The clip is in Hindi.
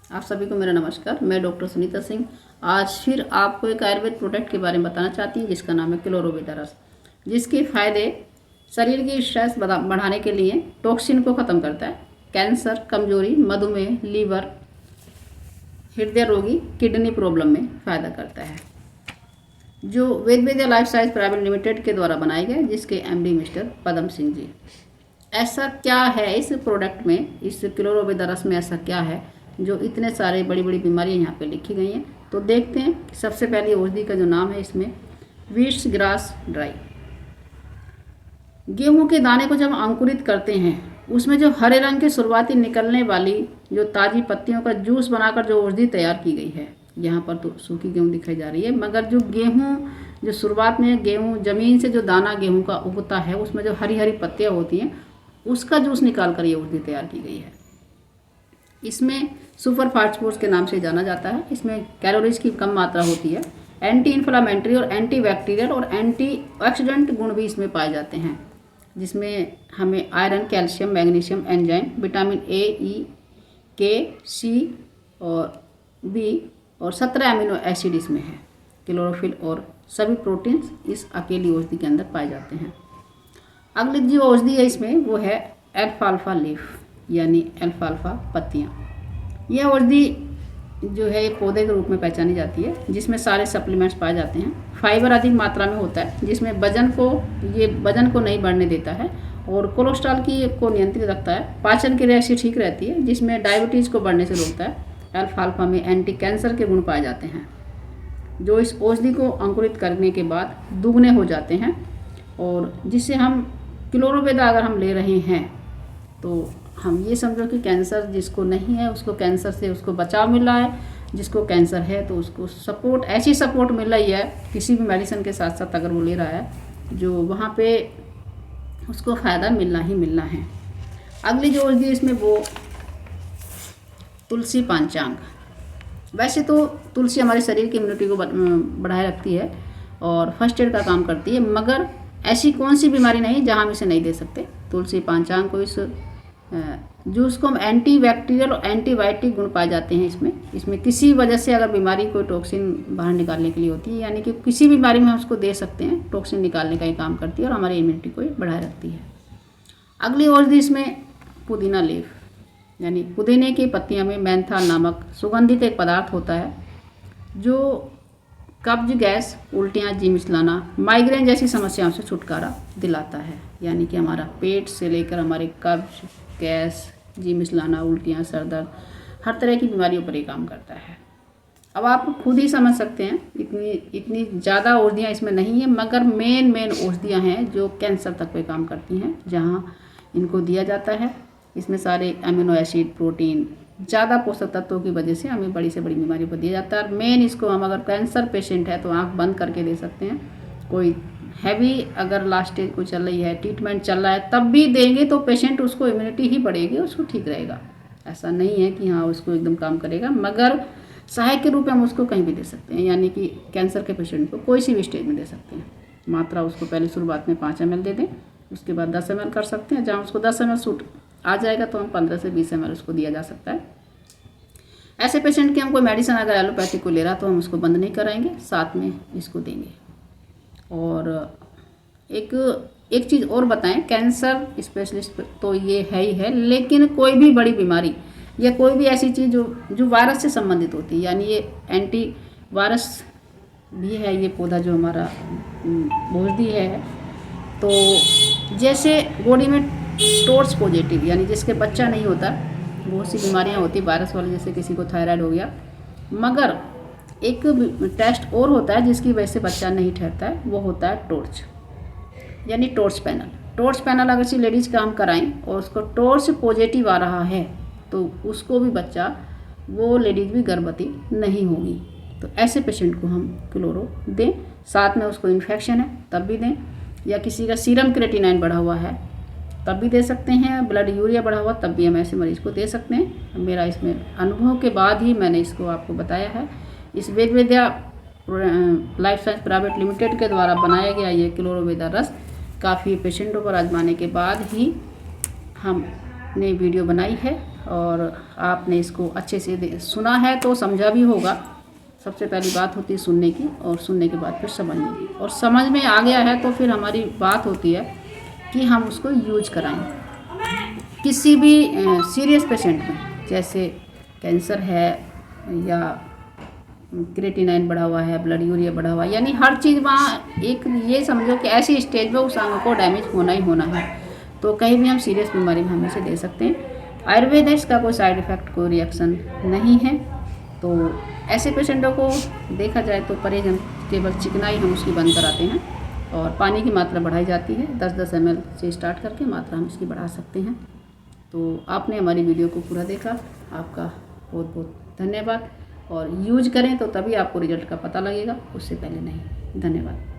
आप सभी को मेरा नमस्कार। मैं डॉक्टर सुनीता सिंह आज फिर आपको एक आयुर्वेद प्रोडक्ट के बारे में बताना चाहती हूँ जिसका नाम है क्लोरोवेदा रस, जिसके फायदे शरीर की स्ट्रेस बढ़ाने के लिए टॉक्सिन को ख़त्म करता है, कैंसर, कमजोरी, मधुमेह, लीवर, हृदय रोगी, किडनी प्रॉब्लम में फ़ायदा करता है। जो वेदवेदिया लाइफ साइंस प्राइवेट लिमिटेड के द्वारा बनाए गए, जिसके एमडी मिस्टर पदम सिंह जी। ऐसा क्या है इस प्रोडक्ट में, इस क्लोरोवेदा रस में ऐसा क्या है जो इतने सारे बड़ी बड़ी बीमारियां यहाँ पे लिखी गई हैं। तो देखते हैं कि सबसे पहली औषधि का जो नाम है इसमें वीट्स ग्रास ड्राई। गेहूं के दाने को जब अंकुरित करते हैं उसमें जो हरे रंग के शुरुआती निकलने वाली जो ताज़ी पत्तियों का जूस बनाकर जो औषधि तैयार की गई है, यहाँ पर तो सूखी गेहूँ दिखाई जा रही है, मगर जो गेहूँ जो शुरुआत में गेहूँ ज़मीन से जो दाना गेहूँ का उगता है उसमें जो हरी हरी पत्तियाँ होती हैं उसका जूस निकाल कर ये औषधि तैयार की गई है। इसमें सुपर फास्फोर्स के नाम से जाना जाता है। इसमें कैलोरीज की कम मात्रा होती है। एंटी इन्फ्लामेटरी और एंटी बैक्टीरियल और एंटी ऑक्सीडेंट गुण भी इसमें पाए जाते हैं, जिसमें हमें iron, calcium, magnesium, enzyme, vitamin A, E, K, C और बी और 17 अमीनो एसिड इसमें है। क्लोरोफिल और सभी प्रोटीन्स इस अकेली औषधि के अंदर पाए जाते हैं। अगली जो औषधि है इसमें वो है एल्फाल्फा लीफ, यानी एल्फाल्फा पत्तियाँ। यह औषधि जो है एक पौधे के रूप में पहचानी जाती है, जिसमें सारे सप्लीमेंट्स पाए जाते हैं। फाइबर अधिक मात्रा में होता है, जिसमें वजन को नहीं बढ़ने देता है और कोलेस्ट्रॉल को नियंत्रित रखता है। पाचन क्रिया से ठीक रहती है, जिसमें डायबिटीज़ को बढ़ने से रोकता है। एल्फाल्फा में एंटी कैंसर के गुण पाए जाते हैं, जो इस औषधि को अंकुरित करने के बाद दुगने हो जाते हैं, और जिससे हम क्लोरोवेदा अगर हम ले रहे हैं तो हम ये समझो कि कैंसर जिसको नहीं है उसको कैंसर से उसको बचाव मिल रहा है, जिसको कैंसर है तो उसको सपोर्ट, ऐसी सपोर्ट मिल रही है किसी भी मेडिसिन के साथ साथ अगर वो ले रहा है, जो वहाँ पे उसको फ़ायदा मिलना ही मिलना है। अगली जो औषधि इसमें वो तुलसी पंचांग। वैसे तो तुलसी हमारे शरीर की इम्यूनिटी को बढ़ाए रखती है और फर्स्ट एड का काम करती है, मगर ऐसी कौन सी बीमारी नहीं जहाँ हम इसे नहीं दे सकते। तुलसी पंचांग को इस जूस को हम एंटी बैक्टीरियल और एंटीबायोटिक गुण पाए जाते हैं इसमें किसी वजह से अगर बीमारी कोई टॉक्सिन बाहर निकालने के लिए होती है, यानी कि किसी बीमारी में हम उसको दे सकते हैं, टॉक्सिन निकालने का ही काम करती है और हमारी इम्यूनिटी को बढ़ाए रखती है। अगली औषधि इसमें पुदीना लीफ, यानी पुदीने की पत्तियाँ में मेंथाल नामक सुगंधित एक पदार्थ होता है, जो कब्ज, गैस, उल्टियाँ, जी मिचलाना, माइग्रेन जैसी समस्याओं से छुटकारा दिलाता है। यानी कि हमारा पेट से लेकर हमारे कब्ज, गैस, जी मिचलाना, उल्टियाँ, सर दर्द, हर तरह की बीमारियों पर ये काम करता है। अब आप खुद ही समझ सकते हैं, इतनी ज़्यादा औषधियाँ इसमें नहीं है, मगर मेन औषधियाँ हैं जो कैंसर तक पे काम करती हैं, जहाँ इनको दिया जाता है। इसमें सारे अमीनो एसिड, प्रोटीन, ज़्यादा पोषक तत्वों की वजह से हमें बड़ी से बड़ी बीमारियों पर दिया जाता है। और मेन इसको हम अगर कैंसर पेशेंट है तो आँख बंद करके दे सकते हैं। कोई हैवी अगर लास्ट स्टेज को चल रही है, ट्रीटमेंट चल रहा है, तब भी देंगे तो पेशेंट उसको इम्यूनिटी ही बढ़ेगी, उसको ठीक रहेगा। ऐसा नहीं है कि हाँ उसको एकदम काम करेगा, मगर सहायक के रूप में हम उसको कहीं भी दे सकते हैं। यानी कि कैंसर के पेशेंट को कोई सी भी स्टेज में दे सकते हैं। मात्रा उसको पहले शुरुआत में 5 ml दे दें, उसके बाद 10 ml कर सकते हैं। जहाँ उसको 10 ml सूट आ जाएगा तो हम 15 से 20 ml उसको दिया जा सकता है। ऐसे पेशेंट की हम कोई मेडिसिन अगर एलोपैथिक को ले रहा तो हम उसको बंद नहीं कराएंगे, साथ में इसको देंगे। और एक चीज़ और बताएं, कैंसर स्पेशलिस्ट तो ये है ही है, लेकिन कोई भी बड़ी बीमारी या कोई भी ऐसी चीज़ जो वायरस से संबंधित होती है, यानी ये एंटी वायरस भी है ये पौधा जो हमारा औषधि है। तो जैसे बॉडी में टॉर्च पॉजिटिव, यानी जिसके बच्चा नहीं होता, बहुत सी बीमारियां होती वायरस वाली, जैसे किसी को थायराइड हो गया, मगर एक टेस्ट और होता है जिसकी वजह से बच्चा नहीं ठहरता है, वो होता है टॉर्च, यानी टॉर्च पैनल। टॉर्च पैनल अगर किसी लेडीज़ का हम कराएं और उसको टॉर्च पॉजिटिव आ रहा है तो उसको भी बच्चा, वो लेडीज़ भी गर्भवती नहीं होगी। तो ऐसे पेशेंट को हम क्लोरो दें, साथ में उसको इन्फेक्शन है तब भी दें, या किसी का सीरम क्रेटिनाइन बढ़ा हुआ है तब भी दे सकते हैं, ब्लड यूरिया बढ़ा हुआ तब भी हम ऐसे मरीज़ को दे सकते हैं। मेरा इसमें अनुभव के बाद ही मैंने इसको आपको बताया है। इस वेदवेदिया लाइफ साइंस प्राइवेट लिमिटेड के द्वारा बनाया गया ये क्लोरोवेदा रस काफ़ी पेशेंटों पर आजमाने के बाद ही हमने वीडियो बनाई है। और आपने इसको अच्छे से सुना है तो समझा भी होगा। सबसे पहली बात होती है सुनने की, और सुनने के बाद फिर समझने की, और समझ में आ गया है तो फिर हमारी बात होती है कि हम उसको यूज कराएं। किसी भी सीरियस पेशेंट में, जैसे कैंसर है या क्रिएटिनिन बढ़ा हुआ है, ब्लड यूरिया बढ़ा हुआ है, यानी हर चीज़ वहाँ एक ये समझो कि ऐसी स्टेज पे उस अंग को डैमेज होना ही होना है, तो कहीं भी हम सीरियस बीमारी में हम इसे दे सकते हैं। आयुर्वेद में इसका कोई साइड इफ़ेक्ट, कोई रिएक्शन नहीं है। तो ऐसे पेशेंटों को देखा जाए तो परहेज हम केवल चिकनाई हम उसकी बंद कराते हैं, और पानी की मात्रा बढ़ाई जाती है। 10-10 ml से स्टार्ट करके मात्रा हम उसकी बढ़ा सकते हैं। तो आपने हमारी वीडियो को पूरा देखा, आपका बहुत बहुत धन्यवाद। और यूज करें तो तभी आपको रिजल्ट का पता लगेगा, उससे पहले नहीं। धन्यवाद।